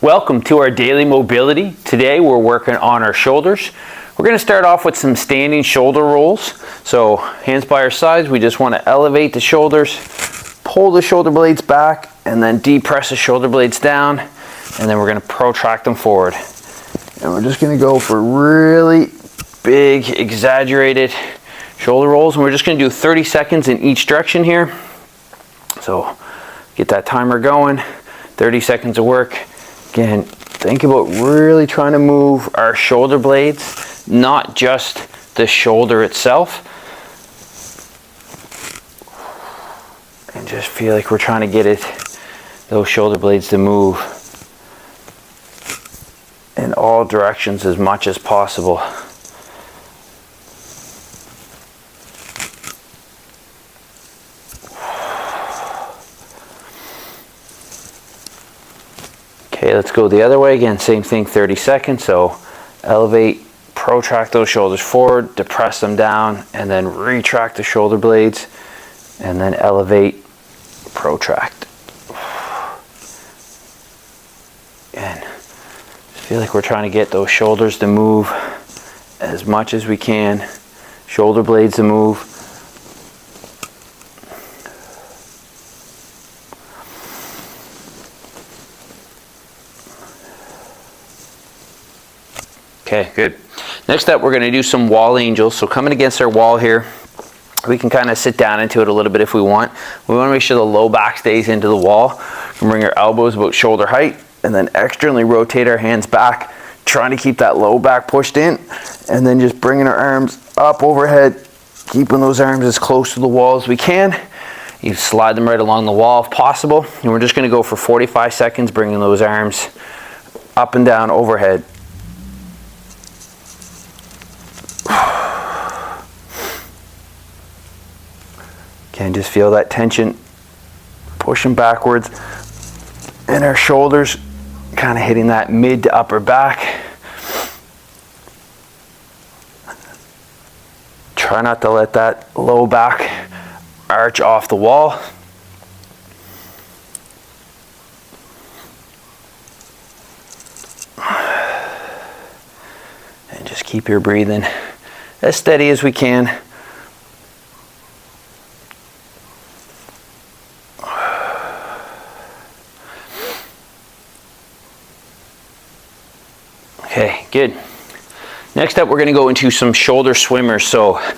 Welcome to our daily mobility. Today we're working on our shoulders. We're going to start off with some standing shoulder rolls. So hands by our sides, we just want to elevate the shoulders, pull the shoulder blades back, and then depress the shoulder blades down, and then we're going to protract them forward. And we're just going to go for really big, exaggerated shoulder rolls, and we're just going to do 30 seconds in each direction here. So get that timer going, 30 seconds of work. Again, think about really trying to move our shoulder blades, not just the shoulder itself. And just feel like we're trying to get those shoulder blades to move in all directions as much as possible. Okay, let's go the other way. Again, same thing, 30 seconds. So elevate, protract those shoulders forward, depress them down, and then retract the shoulder blades, and then elevate, protract. Again, just feel like we're trying to get those shoulders to move as much as we can, shoulder blades to move. Okay, good. Next up, we're going to do some wall angels. So coming against our wall here, we can kind of sit down into it a little bit if we want. We want to make sure the low back stays into the wall. We can bring our elbows about shoulder height and then externally rotate our hands back, trying to keep that low back pushed in, and then just bringing our arms up overhead, keeping those arms as close to the wall as we can. You slide them right along the wall if possible. And we're just going to go for 45 seconds, bringing those arms up and down overhead. Again, just feel that tension pushing backwards and our shoulders kind of hitting that mid to upper back. Try not to let that low back arch off the wall. And just keep your breathing as steady as we can. Okay, good. Next up, we're going to go into some shoulder swimmers. So I'm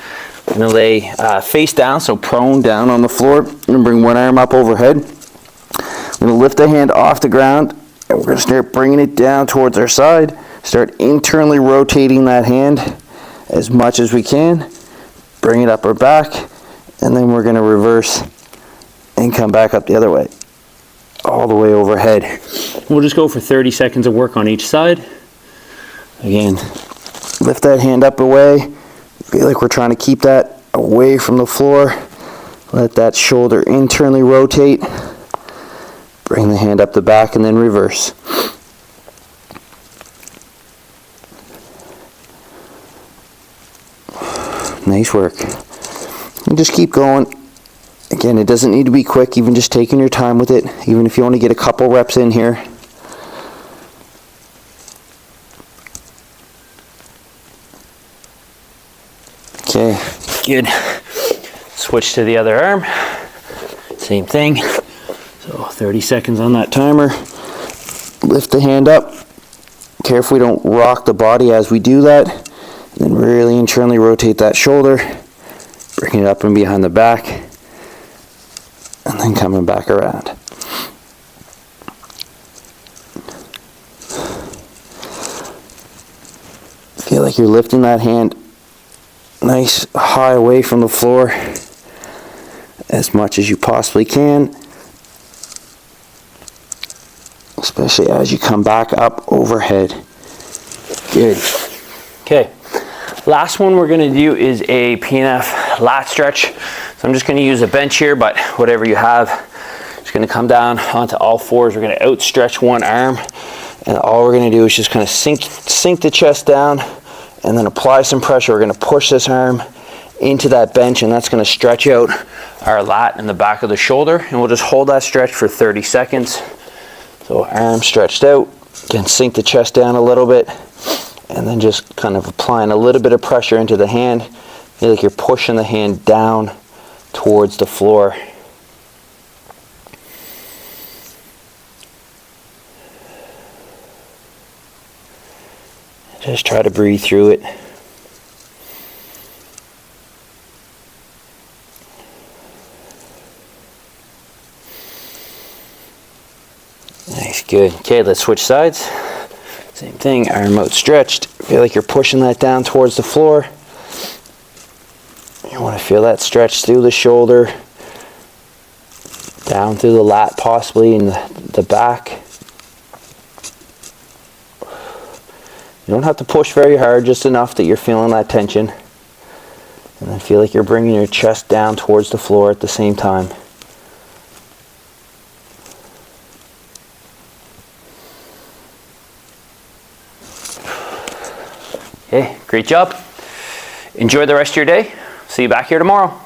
going to lay face down, so prone down on the floor. I'm going to bring one arm up overhead. I'm going to lift the hand off the ground, and we're going to start bringing it down towards our side. Start internally rotating that hand as much as we can. Bring it up our back, and then we're going to reverse and come back up the other way, all the way overhead. We'll just go for 30 seconds of work on each side. Again, lift that hand up away. Feel like we're trying to keep that away from the floor. Let that shoulder internally rotate. Bring the hand up the back and then reverse. Nice work. And just keep going. Again, it doesn't need to be quick, even just taking your time with it, even if you only get a couple reps in here. Okay, good. Switch to the other arm. Same thing. So 30 seconds on that timer. Lift the hand up. Carefully don't rock the body as we do that. And then really internally rotate that shoulder. Bring it up and behind the back. And then coming back around. Feel like you're lifting that hand nice high away from the floor as much as you possibly can, especially as you come back up overhead. Good. Okay, last one we're going to do is a PNF lat stretch. So I'm just going to use a bench here, but whatever you have. Just going to come down onto all fours. We're going to outstretch one arm, and all we're going to do is just kind of sink the chest down and then apply some pressure. We're going to push this arm into that bench, and that's going to stretch out our lat in the back of the shoulder, and we'll just hold that stretch for 30 seconds. So arm stretched out, Again, sink the chest down a little bit, and then just kind of applying a little bit of pressure into the hand. Feel like you're pushing the hand down towards the floor. Just try to breathe through it. Nice, good. Okay, let's switch sides. Same thing, arm outstretched. Feel like you're pushing that down towards the floor. You want to feel that stretch through the shoulder, down through the lat possibly, in the back. You don't have to push very hard, just enough that you're feeling that tension. And then feel like you're bringing your chest down towards the floor at the same time. Okay, great job. Enjoy the rest of your day. See you back here tomorrow.